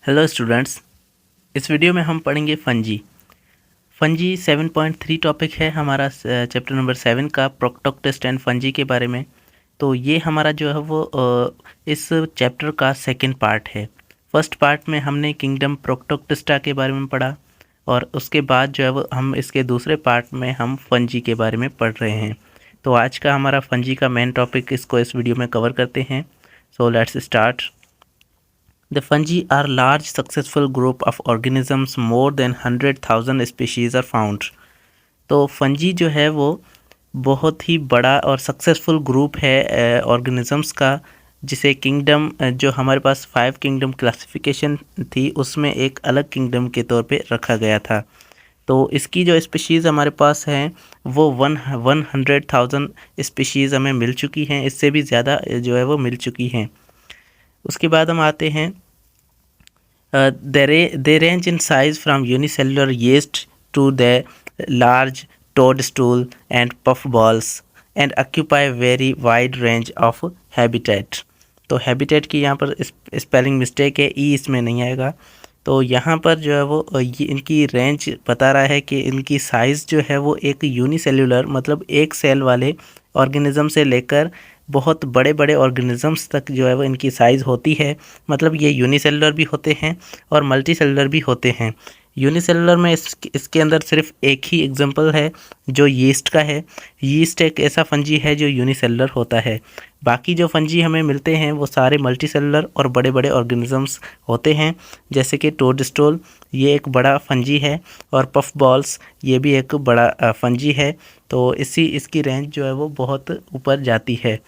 Hello students, इस video में हम पढ़ेंगे फंजी। फंजी 7.3 टॉपिक है हमारा चैप्टर नंबर 7 का प्रोक्टोक्टिस्ट एंड फंजी के बारे में। तो ये हमारा जो है वो इस चैप्टर का सेकंड पार्ट है। फर्स्ट पार्ट में हमने किंगडम प्रोक्टोक्टिस्टा के बारे में पढ़ा और उसके बाद जो है वो हम इसके दूसरे पार्ट में हम फंजी के बारे में पढ़ रहे हैं। तो आज का हमारा फंजी का मेन टॉपिक इसको इस वीडियो में कवर करते हैं। So let's start. The fungi are large successful group of organisms, more than 100,000 species are found। तो फंजी जो है वो बहुत ही बड़ा और सक्सेसफुल ग्रुप है ऑर्गेनिजम्स का, जिसे किंगडम जो हमारे पास 5 किंगडम क्लासिफिकेशन थी उसमें एक अलग किंगडम के तौर पे रखा गया था। तो इसकी जो स्पीशीज़ हमारे पास हैं वो 100,000 स्पीशीज़ हमें मिल चुकी हैं, इससे भी ज़्यादा जो है वो मिल चुकी हैं। उसके बाद हम आते हैं they range in size from unicellular yeast to the large toadstool and puffballs and occupy very wide range of habitat। तो हैबिटेट की यहाँ पर स्पेलिंग मिस्टेक है, ई इसमें नहीं आएगा। तो यहाँ पर जो है वो ये इनकी रेंज बता रहा है कि इनकी साइज़ जो है वो एक यूनिसेल्युलर मतलब एक सेल वाले ऑर्गेनिज़म से लेकर बहुत बड़े बड़े ऑर्गेनिजम्स तक जो है वो इनकी साइज़ होती है। मतलब ये यूनिसेलुलर भी होते हैं और मल्टी सेलुलर भी होते हैं। यूनिसेलुलर में इसके अंदर सिर्फ एक ही एग्जांपल है जो यीस्ट का है। यीस्ट एक ऐसा फंजी है जो यूनिसेलुलर होता है। बाकी जो फंजी हमें मिलते हैं वो सारे मल्टी सेलुलर और बड़े बड़े ऑर्गेनिजम्स होते हैं, जैसे कि टोडस्टोल ये एक बड़ा फंजी है और पफ बॉल्स ये भी एक बड़ा फंजी है। तो इसकी रेंज जो है वो बहुत ऊपर जाती है।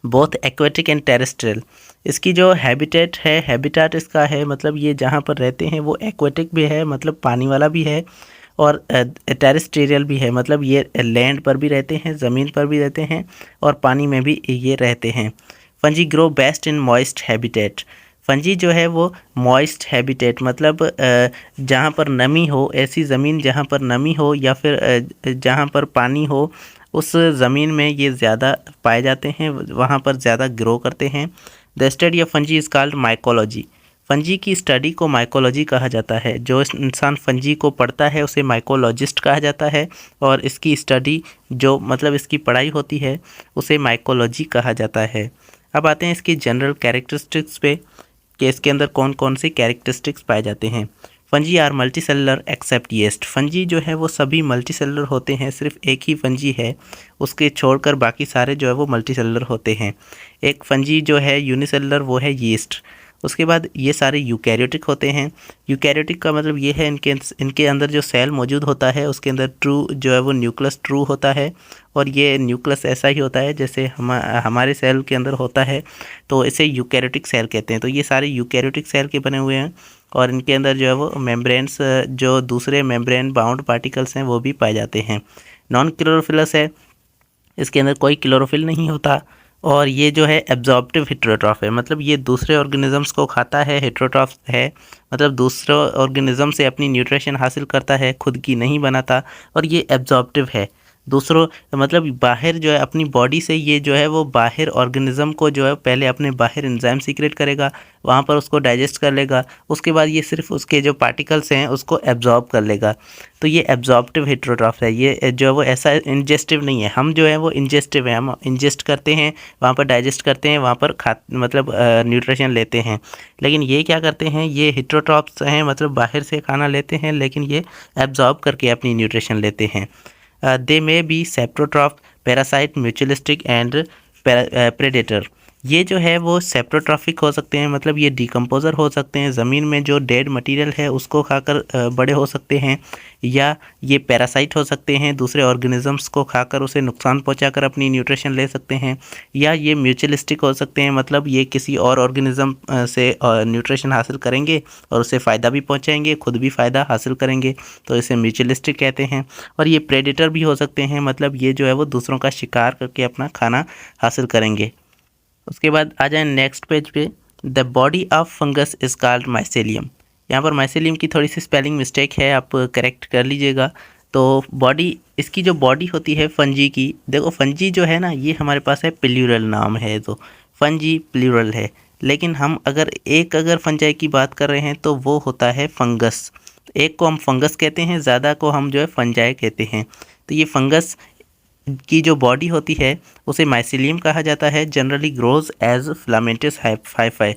बोथ एक्वेटिक एंड टेरेस्ट्रियल, इसकी जो हैबिटेट इसका है मतलब ये जहाँ पर रहते हैं वो एक्वेटिक भी है मतलब पानी वाला भी है और टेरेस्ट्रियल भी है मतलब ये लैंड पर भी रहते हैं, ज़मीन पर भी रहते हैं और पानी में भी ये रहते हैं। Fungi grow best in moist habitat, fungi जो है वो मॉइस्ट हैबिटेट मतलब जहाँ पर नमी हो, ऐसी ज़मीन जहाँ पर नमी हो या फिर जहाँ पर पानी हो उस ज़मीन में ये ज़्यादा पाए जाते हैं, वहाँ पर ज़्यादा ग्रो करते हैं। The study of fungi is called mycology, fungi की स्टडी को माइकोलॉजी कहा जाता है। जो इंसान फंजी को पढ़ता है उसे माइकोलॉजिस्ट कहा जाता है और इसकी स्टडी जो मतलब इसकी पढ़ाई होती है उसे माइकोलॉजी कहा जाता है। अब आते हैं इसकी जनरल कैरेक्टरिस्टिक्स पे कि इसके अंदर कौन कौन से कैरेक्टरिस्टिक्स पाए जाते हैं। Fungi are multi cellular except yeast, fungi जो है वो सभी मल्टी सेलुलर होते हैं, सिर्फ एक ही फंजी है उसके छोड़कर बाकी सारे जो है वो मल्टी सेलुलर होते हैं। एक फंजी जो है यूनिसेलुलर वो है यीस्ट। उसके बाद ये सारे यूकैरियोटिक होते हैं। यूकैरियोटिक का मतलब ये है इनके अंदर जो सेल मौजूद होता है उसके अंदर ट्रू जो है वो न्यूक्लियस ट्रू होता है और ये न्यूक्लियस ऐसा ही होता है जैसे हमारे सेल के अंदर होता है, तो इसे यूकैरियोटिक सेल कहते हैं। तो ये सारे यूकैरियोटिक सेल के बने हुए हैं और इनके अंदर जो है वो मेम्ब्रेन्स जो दूसरे मेम्ब्रेन बाउंड पार्टिकल्स हैं वो भी पाए जाते हैं। नॉन क्लोरोफिलस है, इसके अंदर कोई क्लोरोफिल नहीं होता और ये जो है एब्जॉर्प्टिव हेटेरोट्रॉफ है मतलब ये दूसरे ऑर्गेनिजम्स को खाता है। हेटेरोट्रॉफ है मतलब दूसरे ऑर्गेनिज्म से अपनी न्यूट्रिशन हासिल करता है, खुद की नहीं बनाता। और ये एब्जॉर्प्टिव है, दूसरों मतलब बाहर जो है अपनी बॉडी से ये जो है वो बाहर ऑर्गेनिज्म को जो है पहले अपने बाहर एंजाइम सीक्रेट करेगा, वहाँ पर उसको डाइजेस्ट कर लेगा, उसके बाद ये सिर्फ उसके जो पार्टिकल्स हैं उसको एब्जॉर्ब कर लेगा। तो ये एब्जॉर्प्टिव हेटेरोट्रॉफ है। ये जो है वो ऐसा इंजेस्टिव नहीं है, हम जो है वो इंजेस्टिव है, हम इंजेस्ट करते हैं वहाँ पर डाइजेस्ट करते हैं, वहाँ पर मतलब न्यूट्रिशन लेते हैं। लेकिन ये क्या करते हैं, ये हेटेरोट्रॉफ्स हैं मतलब बाहर से खाना लेते हैं लेकिन ये एब्जॉर्ब करके अपनी न्यूट्रिशन लेते हैं। They may be saprotroph, parasite, mutualistic and predator. ये जो है वो सेप्रोट्रॉफिक हो सकते हैं मतलब ये डिकम्पोज़र हो सकते हैं, ज़मीन में जो डेड मटेरियल है उसको खाकर बड़े हो सकते हैं, या ये पैरासाइट हो सकते हैं, दूसरे ऑर्गेनिजम्स को खाकर उसे नुकसान पहुंचाकर अपनी न्यूट्रिशन ले सकते हैं, या ये म्यूचुअलिस्टिक हो सकते हैं मतलब ये किसी और ऑर्गेनिज्म से न्यूट्रिशन हासिल करेंगे और उसे फ़ायदा भी पहुंचाएंगे, खुद भी फ़ायदा हासिल करेंगे, तो इसे म्यूचुअलिस्टिक कहते हैं। और ये प्रेडेटर भी हो सकते हैं मतलब ये जो है वो दूसरों का शिकार करके अपना खाना हासिल करेंगे। उसके बाद आ जाए नेक्स्ट पेज पे। The body of fungus is called mycelium, यहाँ पर माइसेलियम की थोड़ी सी स्पेलिंग मिस्टेक है, आप करेक्ट कर लीजिएगा। तो बॉडी, इसकी जो बॉडी होती है फंजी की, देखो फंजी जो है ना ये हमारे पास है प्लूरल नाम है, तो फंजी प्लूरल है, लेकिन हम अगर फंजाई की बात कर रहे हैं तो वो होता है फंगस। एक को हम फंगस कहते हैं, ज़्यादा को हम जो है फंजाई कहते हैं। तो ये फंगस की जो बॉडी होती है उसे माइसिलियम कहा जाता है। Generally grows as filamentous hyphae.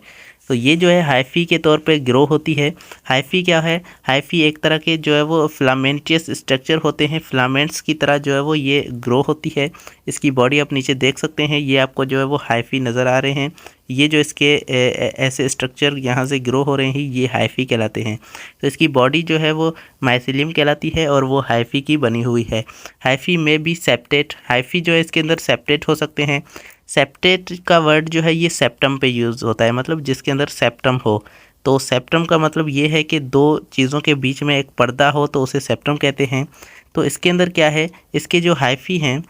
तो ये जो है हाइफी के तौर पे ग्रो होती है। हाइफी क्या है? हाइफी एक तरह के जो है वो फिलामेंटियस स्ट्रक्चर होते हैं, फिलामेंट्स की तरह जो है वो ये ग्रो होती है। इसकी बॉडी आप नीचे देख सकते हैं, ये आपको जो है वो हाइफी नज़र आ रहे हैं। ये जो इसके ऐसे स्ट्रक्चर यहाँ से ग्रो हो रहे हैं ये हाइफी कहलाते हैं। तो इसकी बॉडी जो है वो माइसिलियम कहलाती है और वो हाइफी की बनी हुई है। हाइफी में भी सेप्टेट, हाइफी जो है इसके अंदर सेप्टेट हो सकते हैं। सेप्टेट का वर्ड जो है ये सेप्टम पे यूज़ होता है, मतलब जिसके अंदर सेप्टम हो। तो सेप्टम का मतलब ये है कि दो चीज़ों के बीच में एक पर्दा हो तो उसे सेप्टम कहते हैं। तो इसके अंदर क्या है, इसके जो हाइफी हैं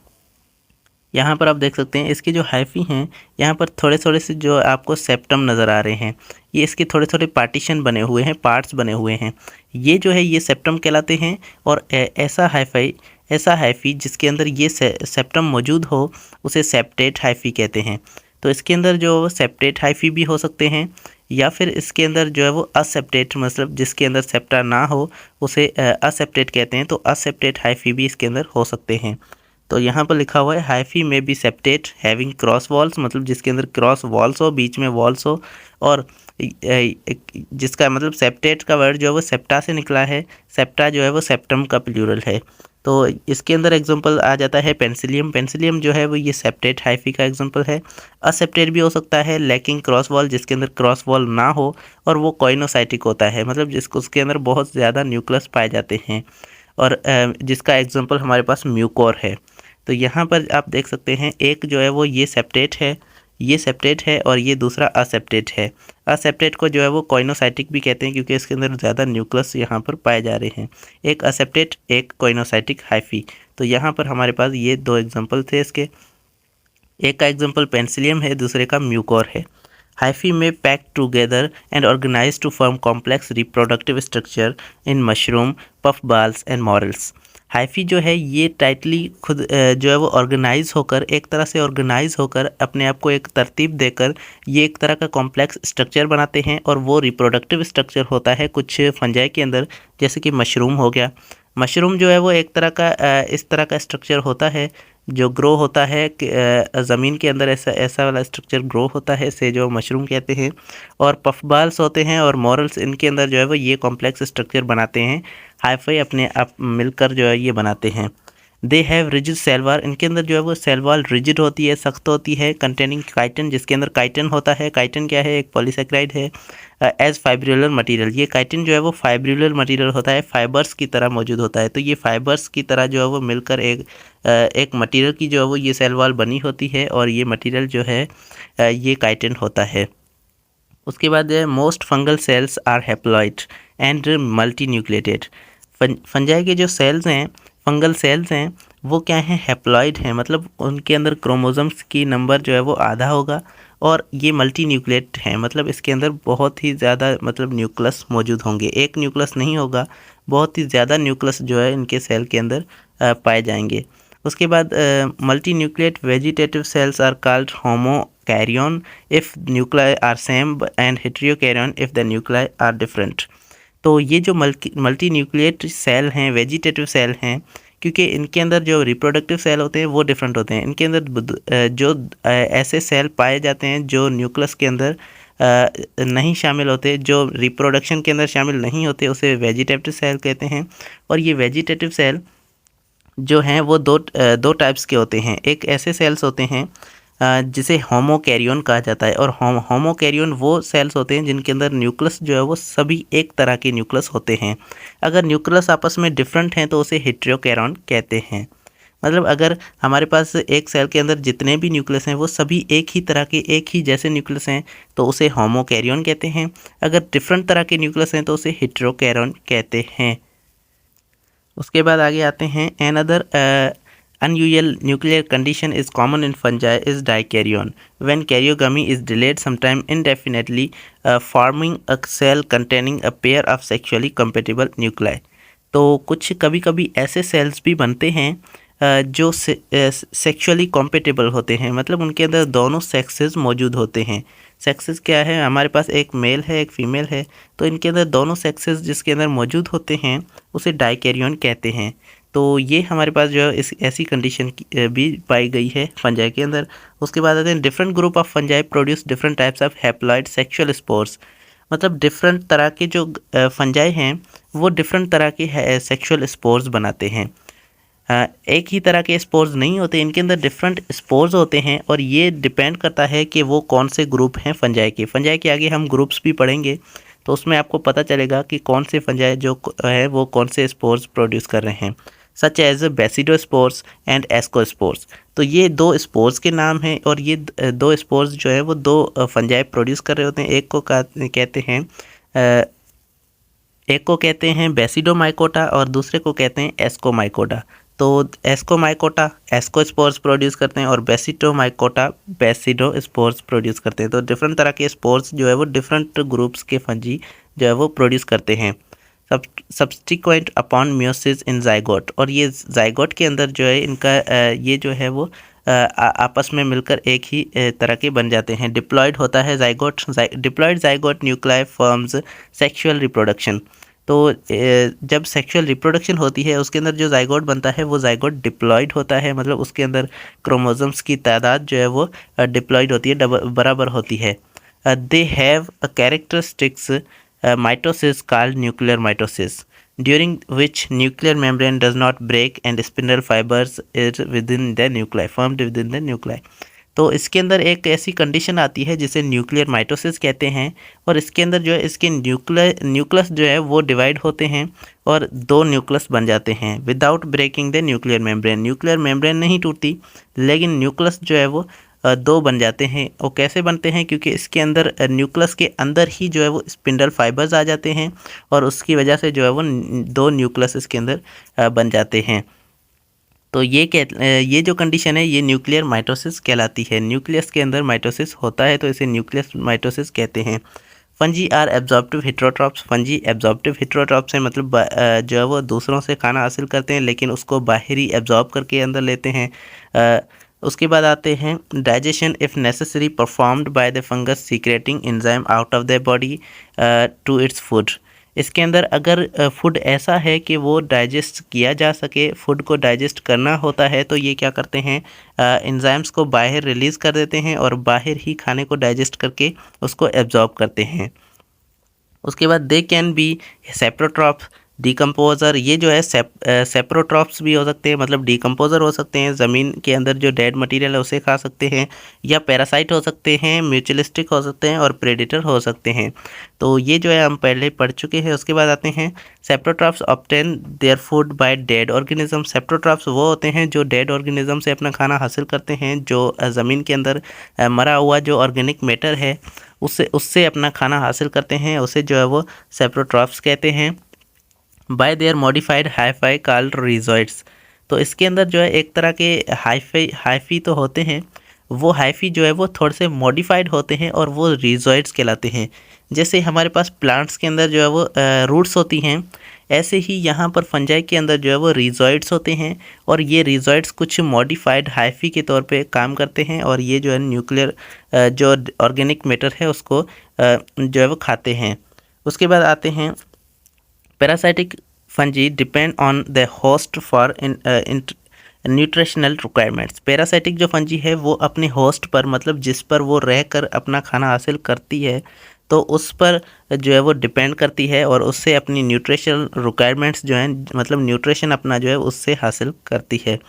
यहाँ पर आप देख सकते हैं, इसके जो हाइफी हैं यहाँ पर थोड़े थोड़े से जो आपको सेप्टम नज़र आ रहे हैं, ये इसके थोड़े थोड़े पार्टीशन बने हुए हैं, पार्ट्स बने हुए हैं, ये जो है ये सेप्टम कहलाते हैं। और ऐसा हाइफी जिसके अंदर ये सेप्टम मौजूद हो उसे सेप्टेट हाइफी कहते हैं। तो इसके अंदर जो सेप्टेट हाइफी भी हो सकते हैं या फिर इसके अंदर जो है वो असेप्टेट, मतलब जिसके अंदर सेप्टा ना हो उसे असेप्टेट कहते हैं। तो असेप्टेट हाइफी भी इसके अंदर हो सकते हैं। तो यहाँ पर लिखा हुआ है हाइफी में be septate having cross walls, मतलब जिसके अंदर क्रॉस वॉल्स हो, बीच में वॉल्स हो। और जिसका मतलब सेप्टेट का वर्ड जो है वो सेप्टा से निकला है। सेप्टा जो है वो सेप्टम का प्लूरल है। तो इसके अंदर एग्जांपल आ जाता है पेंसिलियम। पेंसिलियम जो है वो ये सेप्टेट हाइफी का एग्जांपल है। असेप्टेट भी हो सकता है लैकिंग क्रॉस वॉल, जिसके अंदर क्रॉस वॉल ना हो और वो कॉइनोसाइटिक होता है, मतलब जिसको उसके अंदर बहुत ज़्यादा न्यूक्लियस पाए जाते हैं। और जिसका एग्जांपल हमारे पास म्यूकोर है। तो यहाँ पर आप देख सकते हैं एक जो है वो ये सेप्टेट है और ये दूसरा असेप्टेट है। असेप्टेट को जो है वो कॉइनोसाइटिक भी कहते हैं क्योंकि इसके अंदर ज़्यादा न्यूक्लियस यहाँ पर पाए जा रहे हैं। एक असेप्टेट, एक कॉइनोसाइटिक हाइफी। तो यहाँ पर हमारे पास ये दो एग्जांपल थे इसके। एक का एग्जांपल पेंसिलियम है, दूसरे का म्यूकोर है। हाइफी में pack together and organize to form complex reproductive structure in mushroom, puff balls and morels. Hyphae जो है ये टाइटली खुद जो है वो ऑर्गेनाइज होकर, एक तरह से ऑर्गेनाइज होकर अपने आप को एक तरतीब देकर ये एक तरह का कॉम्प्लेक्स स्ट्रक्चर बनाते हैं। और वो रिप्रोडक्टिव स्ट्रक्चर होता है कुछ फंजाई के अंदर, जैसे कि मशरूम हो गया। मशरूम जो है वो एक तरह का इस तरह का स्ट्रक्चर होता है जो ग्रो होता है कि ज़मीन के अंदर ऐसा वाला स्ट्रक्चर ग्रो होता है, इसे जो मशरूम कहते हैं। और पफबाल्स होते हैं और मॉरल्स, इनके अंदर जो है वो ये कॉम्प्लेक्स स्ट्रक्चर बनाते हैं। हाइफाई अपने आप मिलकर जो है ये बनाते हैं। They have rigid cell wall, इनके अंदर जो है वो सेल वॉल रिजिड होती है, सख्त होती है। कंटेनिंग काइटिन, जिसके अंदर काइटिन होता है। काइटिन क्या है? एक पॉलीसेक्राइड है। एज फाइब्रिलर मटेरियल, ये काइटिन जो है वो फाइब्रिलर मटेरियल होता है, फाइबर्स की तरह मौजूद होता है। तो ये फाइबर्स की तरह जो है वो मिलकर एक मटेरियल की जो है वो ये सेल वॉल बनी होती है और ये मटेरियल जो है ये काइटिन होता है। उसके बाद most fungal cells are haploid and multi nucleated. Fungi के जो सेल्स हैं, फंगल सेल्स हैं, वो क्या हैं? हैप्लॉइड हैं, मतलब उनके अंदर क्रोमोसोम्स की नंबर जो है वो आधा होगा। और ये मल्टी न्यूक्लिएट हैं, मतलब इसके अंदर बहुत ही ज़्यादा मतलब न्यूक्लियस मौजूद होंगे, एक न्यूक्लियस नहीं होगा, बहुत ही ज़्यादा न्यूक्लियस जो है इनके सेल के अंदर पाए जाएंगे। उसके बाद multinucleate vegetative cells are called homokaryon if nuclei are same and heterokaryon if the nuclei are different. तो ये जो मल्टी न्यूक्लिएट सेल हैं, वेजिटेटिव सेल हैं, क्योंकि इनके अंदर जो रिप्रोडक्टिव सेल होते हैं वो डिफरेंट होते हैं। इनके अंदर जो ऐसे सेल पाए जाते हैं जो न्यूक्लियस के अंदर नहीं शामिल होते, जो रिप्रोडक्शन के अंदर शामिल नहीं होते, उसे वेजिटेटिव सेल कहते हैं। और ये वेजिटेटिव सेल जो हैं वो दो टाइप्स के होते हैं। एक ऐसे सेल्स होते हैं जिसे होमोकैरियन कहा जाता है। और होमोकैरियन वो सेल्स होते हैं जिनके अंदर न्यूक्लियस जो है वो सभी एक तरह के न्यूक्लियस होते हैं। अगर न्यूक्लियस आपस में डिफरेंट हैं तो उसे हेटेरोकैरियन कहते हैं। मतलब अगर हमारे पास एक सेल के अंदर जितने भी न्यूक्लियस हैं वो सभी एक ही तरह के, एक ही जैसे न्यूक्लियस हैं तो उसे होमोकैरियन कहते हैं। अगर डिफरेंट तरह के न्यूक्लियस हैं तो उसे हेटेरोकैरियन कहते हैं। उसके बाद आगे आते हैं। Another unusual nuclear condition is common in fungi is dikaryon, when karyogamy is delayed sometime indefinitely, forming a cell containing a pair of sexually compatible nuclei। तो कुछ कभी कभी ऐसे सेल्स भी बनते हैं जो सेक्सुअली कॉम्पेटिबल होते हैं, मतलब उनके अंदर दोनों सेक्सेस मौजूद होते हैं। सेक्सेस क्या है, हमारे पास एक मेल है एक फीमेल है, तो इनके अंदर दोनों सेक्सेस जिसके अंदर मौजूद होते हैं उसे डाइकैरियन कहते हैं। तो ये हमारे पास जो है इस ऐसी कंडीशन भी पाई गई है फंजाई के अंदर। उसके बाद आते हैं different group of fungi produce different types of haploid sexual spores. मतलब डिफरेंट तरह के जो फंजाई हैं वो डिफरेंट तरह के सेक्सुअल स्पोर्स बनाते हैं। एक ही तरह के स्पोर्स नहीं होते, इनके अंदर डिफरेंट स्पोर्स होते हैं और ये डिपेंड करता है कि वो कौन से ग्रुप हैं फंजाई के। फंजाई के आगे हम ग्रुप्स भी पढ़ेंगे तो उसमें आपको पता चलेगा कि कौन से फंजाई जो है वो कौन से स्पोर्स प्रोड्यूस कर रहे हैं, सच एज बेसिडोस्पोर्स एंड एस्कोस्पोर्स। तो ये दो स्पोर्स के नाम हैं और ये दो स्पोर्स जो है वो दो फंजाई प्रोड्यूस कर रहे होते हैं। एक को कहते हैं बेसिडोमाइकोटा और दूसरे को कहते हैं एस्कोमाइकोटा। तो एस्कोमाइकोटा एस्कोस्पोर्स प्रोड्यूस करते हैं और बेसिडोमाइकोटा बेसिडोस्पोर्स प्रोड्यूस करते हैं। तो डिफरेंट तरह के स्पोर्स जो है वो डिफरेंट ग्रुप्स के फंजी जो है वो प्रोड्यूस करते हैं। सब्सटिक्वेंट अपॉन मियोसिस इन जाइगोट, और ये जाइगोट के अंदर जो है इनका ये जो है वो आपस में मिलकर एक ही तरह के बन जाते हैं। डिप्लॉयड होता है zygote, diploid zygote nuclei forms sexual reproduction. तो जब सेक्सुअल रिप्रोडक्शन होती है उसके अंदर जो जाइगोट बनता है वो जाइगोट डिप्लॉयड होता है, मतलब उसके अंदर क्रोमोसोम्स की तादाद जो है वो डिप्लॉयड होती है, बराबर होती है। They have a characteristics mitosis called nuclear mitosis, during which nuclear membrane does not break and spindle fibers is within the nuclei, formed within the nuclei। तो इसके अंदर एक ऐसी कंडीशन आती है जिसे न्यूक्लियर माइटोसिस कहते हैं और इसके अंदर जो है इसके न्यूक्लियस जो है वो डिवाइड होते हैं और दो न्यूक्लियस बन जाते हैं without breaking the nuclear membrane. Nuclear membrane नहीं टूटती लेकिन न्यूक्लियस जो है वो दो बन जाते हैं। वो कैसे बनते हैं, क्योंकि इसके अंदर न्यूक्लियस के अंदर ही जो है वो स्पिंडल फाइबर्स आ जाते हैं और उसकी वजह से जो है वो दो न्यूक्लियस इसके अंदर बन जाते हैं। तो ये जो कंडीशन है ये न्यूक्लियर माइटोसिस कहलाती है। न्यूक्लियस के अंदर माइटोसिस होता है तो इसे न्यूक्लियस माइटोसिस कहते हैं। Fungi are absorptive heterotrophs, fungi absorptive heterotrophs हैं, मतलब जो है वो दूसरों से खाना हासिल करते हैं लेकिन उसको बाहरी एब्जॉर्ब करके अंदर लेते हैं। उसके बाद आते हैं digestion if necessary performed by the fungus secreting enzyme out of the body to its food. इसके अंदर अगर फूड ऐसा है कि वो डाइजेस्ट किया जा सके, फूड को डाइजेस्ट करना होता है, तो ये क्या करते हैं एंजाइम्स को बाहर रिलीज़ कर देते हैं और बाहर ही खाने को डाइजेस्ट करके उसको एब्जॉर्ब करते हैं। उसके बाद they can be saprotrophs decomposer, ये जो है सेप्रोट्रॉप्स भी हो सकते हैं, मतलब डिकम्पोज़र हो सकते हैं, ज़मीन के अंदर जो डेड मटेरियल है उसे खा सकते हैं, या पैरासाइट हो सकते हैं, म्यूचुअलिस्टिक हो सकते हैं और प्रेडेटर हो सकते हैं। तो ये जो है हम पहले पढ़ चुके हैं। उसके बाद आते हैं saprotrophs obtain their food by dead organism. Saprotrophs वो होते हैं जो डेड ऑर्गेनिज्म से अपना खाना हासिल करते हैं, जो ज़मीन के अंदर मरा हुआ जो ऑर्गेनिक मैटर है उससे अपना खाना हासिल करते हैं, उसे जो है वो सेप्रोट्रॉप्स कहते हैं। By their modified hyphae called rhizoids. तो इसके अंदर जो है एक तरह के हाईफी तो होते हैं, वो हाईफी जो है वो थोड़े से मॉडिफाइड होते हैं और वो रिजॉइड्स कहलाते हैं। जैसे हमारे पास प्लांट्स के अंदर जो है वो रूट्स होती हैं, ऐसे ही यहाँ पर फंजाई के अंदर जो है वो रिजॉइड्स होते हैं और ये रिजॉइड्स कुछ मॉडिफाइड हाईफी के तौर पे काम करते हैं और ये जो है न्यूक्लियर जो ऑर्गेनिक मैटर है उसको जो है वो खाते हैं। उसके बाद आते हैं parasitic fungi depend on the host for nutritional requirements. Parasitic जो फंजी है वो अपने होस्ट पर, मतलब जिस पर वो रहकर अपना खाना हासिल करती है, तो उस पर जो है वो डिपेंड करती है और उससे अपनी न्यूट्रिशनल रिक्वायरमेंट्स जो हैं, मतलब न्यूट्रिशन अपना जो है उससे हासिल करती है।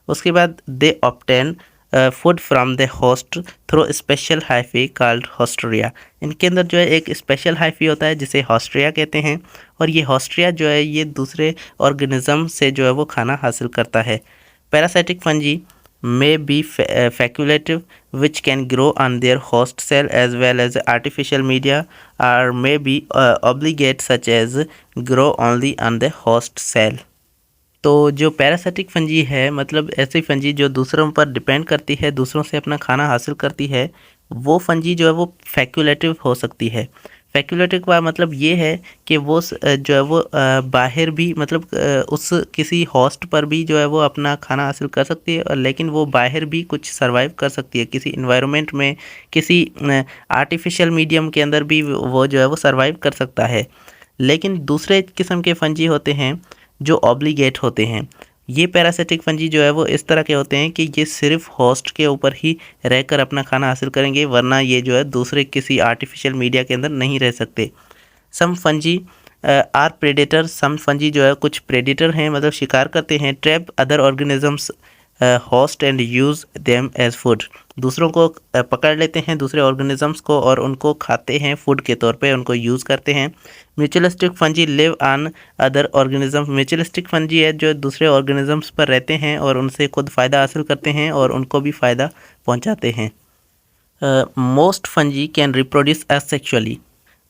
उसके बाद they obtain food from the host through special hyphae called haustoria. इनके अंदर जो है एक स्पेशल हाइफी होता है जिसे होस्ट्रिया कहते हैं और ये होस्ट्रिया जो है ये दूसरे ऑर्गेनिज्म से जो है वो खाना हासिल करता है। Parasitic fungi may be facultative which can grow on their host cell as well as artificial media, or may be obligate such as grow only on the host cell। तो जो पैरासाइटिक फंजी है, मतलब ऐसी fungi जो दूसरों पर depend करती है, दूसरों से अपना खाना हासिल करती है, वो फंजी जो है वो फैक्यूलेटिव हो सकती है। फैक्यूलेटिव का मतलब ये है कि वो जो है वो बाहर भी मतलब उस किसी होस्ट पर भी जो है वो अपना खाना हासिल कर सकती है, और लेकिन वो बाहर भी कुछ सर्वाइव कर सकती है किसी इन्वायरमेंट में, किसी आर्टिफिशियल मीडियम के अंदर भी वो जो है वो सर्वाइव कर सकता है। लेकिन दूसरे किस्म के फंजी होते हैं जो ऑब्लिगेट होते हैं। ये पैरासिटिक फंजी जो है वो इस तरह के होते हैं कि ये सिर्फ होस्ट के ऊपर ही रहकर अपना खाना हासिल करेंगे, वरना ये जो है दूसरे किसी आर्टिफिशियल मीडिया के अंदर नहीं रह सकते। Some fungi are predator, some fungi जो है कुछ प्रेडेटर हैं, मतलब शिकार करते हैं। Trap other organisms host and use them as food, दूसरों को पकड़ लेते हैं, दूसरे ऑर्गेनिजम्स को, और उनको खाते हैं, फूड के तौर पे उनको यूज़ करते हैं। Mutualistic fungi live on other organisms, mutualistic fungi है जो दूसरे ऑर्गेनिजम्स पर रहते हैं और उनसे खुद फ़ायदा हासिल करते हैं और उनको भी फ़ायदा पहुंचाते हैं। Most fungi can reproduce asexually,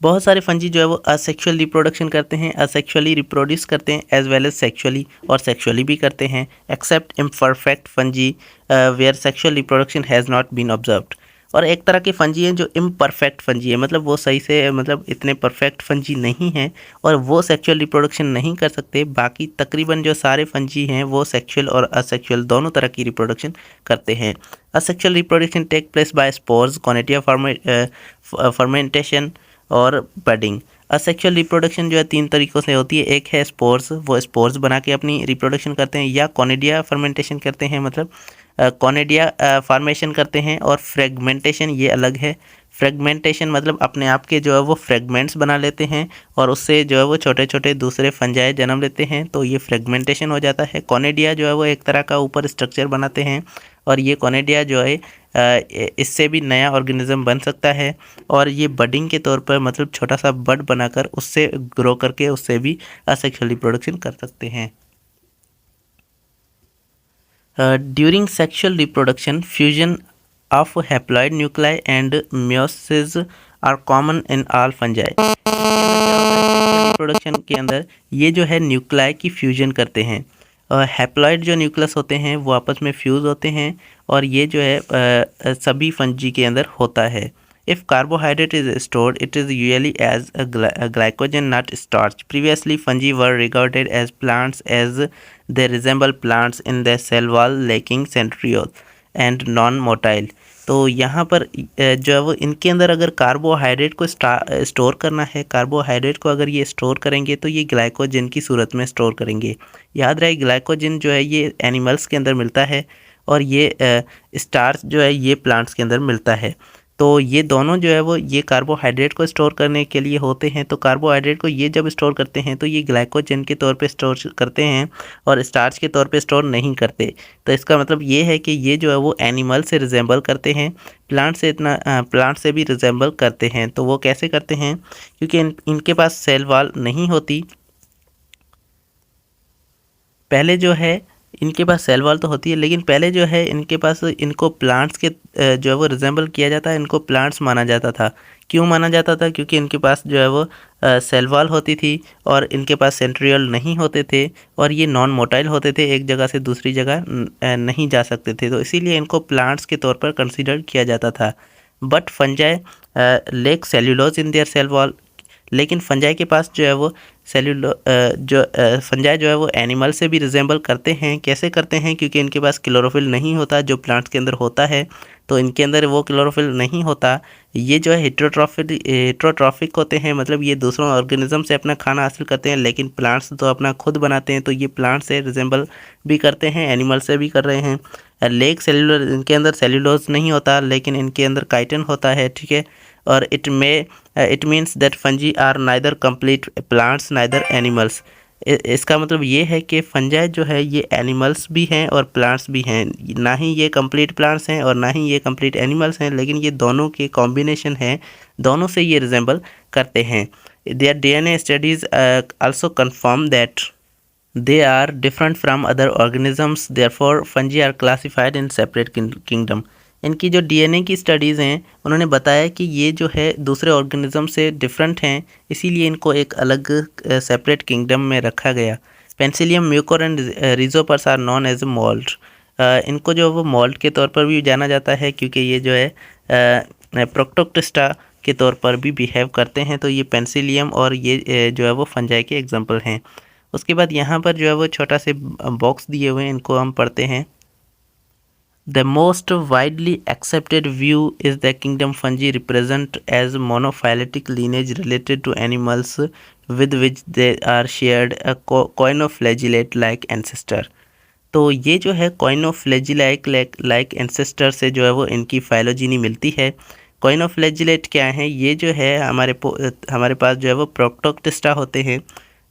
बहुत सारे फंजी जो है वो असेक्सुअल रिप्रोडक्शन करते हैं, असेक्सुअली रिप्रोड्यूस करते हैं, एज वेल एज सेक्सुअली, और सेक्सुअली भी करते हैं। Except imperfect fungi where sexual reproduction has not been observed, और एक तरह के फंजी हैं जो इम्परफेक्ट फंजी है, मतलब वो सही से मतलब इतने परफेक्ट फंजी नहीं हैं और वो सेक्सुअल रिप्रोडक्शन नहीं कर सकते। बाकी तकरीबन जो सारे फंजी हैं वो सेक्सुअल और असेक्सुअल दोनों तरह की रिप्रोडक्शन करते हैं। Asexual reproduction take place by spores, conidia fragmentation और बडिंग। असेक्सुअल रिप्रोडक्शन जो है 3 तरीक़ों से होती है। एक है स्पोर्स, वो स्पोर्स बना के अपनी रिप्रोडक्शन करते हैं, या कॉनेडिया फर्मेंटेशन करते हैं, मतलब कॉनेडिया फॉर्मेशन करते हैं, और फ्रेगमेंटेशन ये अलग है। फ्रेगमेंटेशन मतलब अपने आप के जो है वो फ्रेगमेंट्स बना लेते हैं और उससे जो है वो छोटे छोटे दूसरे फंजाई जन्म लेते हैं, तो ये फ्रेगमेंटेशन हो जाता है। कॉनेडिया जो है वो एक तरह का ऊपर स्ट्रक्चर बनाते हैं, और ये कॉनेडिया जो है इससे भी नया ऑर्गेनिज्म बन सकता है, और ये बडिंग के तौर पर मतलब छोटा सा बड बनाकर उससे ग्रो करके उससे भी असेक्सुअल रिप्रोडक्शन कर सकते हैं। During sexual reproduction fusion of haploid nuclei and meiosis are common in all fungi. Reproduction के अंदर ये जो है न्यूक्लाई की फ्यूजन करते हैं, और हैप्लॉइड जो न्यूक्लियस होते हैं वो आपस में फ्यूज़ होते हैं, और ये जो है सभी फंजी के अंदर होता है। If carbohydrate is stored it is usually as glycogen not starch. Previously fungi were regarded as plants as they resemble plants in the cell wall lacking centriole and non motile. तो यहाँ पर जो है वो इनके अंदर अगर कार्बोहाइड्रेट को स्टोर करना है, कार्बोहाइड्रेट को अगर ये स्टोर करेंगे तो ये ग्लाइकोजन की सूरत में स्टोर करेंगे। याद रहे ग्लाइकोजन जो है ये एनिमल्स के अंदर मिलता है, और ये स्टार्च जो है ये प्लांट्स के अंदर मिलता है। तो ये दोनों जो है वो ये कार्बोहाइड्रेट को स्टोर करने के लिए होते हैं। तो कार्बोहाइड्रेट को ये जब स्टोर करते हैं तो ये ग्लाइकोजन के तौर पे स्टोर करते हैं और स्टार्च के तौर पे स्टोर नहीं करते। तो इसका मतलब ये है कि ये जो है वो एनिमल से रिजेंबल करते हैं, प्लांट से भी रिजेंबल करते हैं। तो वो कैसे करते हैं, क्योंकि इनके पास सेल वॉल नहीं होती। पहले जो है इनके पास सेल वॉल तो होती है, लेकिन पहले जो है इनके पास इनको प्लांट्स के जो है वो रिजेंबल किया जाता है, इनको प्लांट्स माना जाता था। क्यों माना जाता था, क्योंकि इनके पास जो है वो सेल वॉल होती थी और इनके पास सेंट्रियोल नहीं होते थे, और ये नॉन मोटाइल होते थे, एक जगह से दूसरी जगह नहीं जा सकते थे, तो इसीलिए इनको प्लांट्स के तौर पर कंसिडर किया जाता था। But fungi lack cellulose in their cell wall, लेकिन फंजाई के पास जो है वो फंजाई जो है वो एनिमल से भी रिजेंबल करते हैं। कैसे करते हैं, क्योंकि इनके पास क्लोरोफिल नहीं होता जो प्लांट्स के अंदर होता है, तो इनके अंदर वो क्लोरोफिल नहीं होता। ये जो है हेट्रोट्रॉफिक होते हैं, मतलब ये दूसरों ऑर्गेनिज्म से अपना खाना हासिल करते हैं, लेकिन प्लांट्स तो अपना खुद बनाते हैं, तो ये प्लांट से रिजेंबल भी करते हैं, एनिमल से भी कर रहे हैं। लेक सेल्यूलर, इनके अंदर सेल्यूलोज नहीं होता, लेकिन इनके अंदर काइटिन होता है, ठीक है। और it means that fungi are neither complete plants neither animals. इसका मतलब ये है कि फंजाई जो है ये एनिमल्स भी हैं और प्लांट्स भी हैं, ना ही ये कंप्लीट प्लांट्स हैं और ना ही ये कंप्लीट एनिमल्स हैं, लेकिन ये दोनों के कॉम्बिनेशन है, दोनों से ये रिजेंबल करते हैं। Their DNA studies also confirm that they are different from other organisms, therefore fungi are classified in separate kingdom. इनकी जो डीएनए की स्टडीज़ हैं उन्होंने बताया कि ये जो है दूसरे ऑर्गेनिज्म से डिफरेंट हैं, इसीलिए इनको एक अलग सेपरेट किंगडम में रखा गया। Penicillium Mucor and Rhizopus are known as mould. इनको जो वो मोल्ड के तौर पर भी जाना जाता है, क्योंकि ये जो है प्रोक्टोक्टिस्टा के तौर पर भी बिहेव करते हैं। तो ये पेंसिलियम और ये जो है वो फंजाई के एग्जांपल हैं। उसके बाद यहाँ पर जो है वो छोटा से बॉक्स दिए हुए हैं, इनको हम पढ़ते हैं। The most widely accepted view is that kingdom fungi represent as monophyletic lineage related to animals with which they are shared a coinoflagellate-like ancestor। तो ये जो है कोइनोफ्लैजिलेट लाइक एंसेस्टर से जो है वो इनकी फाइलोजीनी मिलती है। कोइनोफ्लैजिलेट क्या है, ये जो है हमारे पास जो है वो प्रोक्टोक्टिस्टा होते हैं।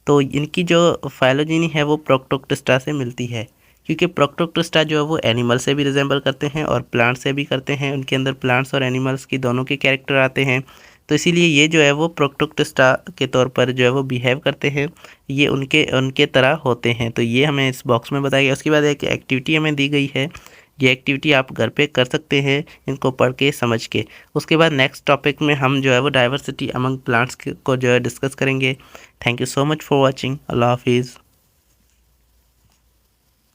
तो इनकी जो फाइलोजीनी है वो प्रोक्टोक्टिस्टा से मिलती है, क्योंकि प्रोक्टोक्टिस्टा जो है वो एनिमल से भी रिजेंबल करते हैं और प्लांट से भी करते हैं। उनके अंदर प्लांट्स और एनिमल्स की दोनों के कैरेक्टर आते हैं। तो इसीलिए ये जो है वो प्रोक्टोक्टिस्टा के तौर पर जो है वो बिहेव करते हैं, ये उनके उनके तरह होते हैं। तो ये हमें इस बॉक्स में बताया गया। उसके बाद एक एक्टिविटी हमें दी गई है, ये एक्टिविटी आप घर पे कर सकते हैं इनको पढ़ के समझ के। उसके बाद नेक्स्ट टॉपिक में हम जो है वो डाइवर्सिटी अमंग प्लांट्स को जो है डिस्कस करेंगे। Thank you so much for watching. अल्लाह हाफिज़।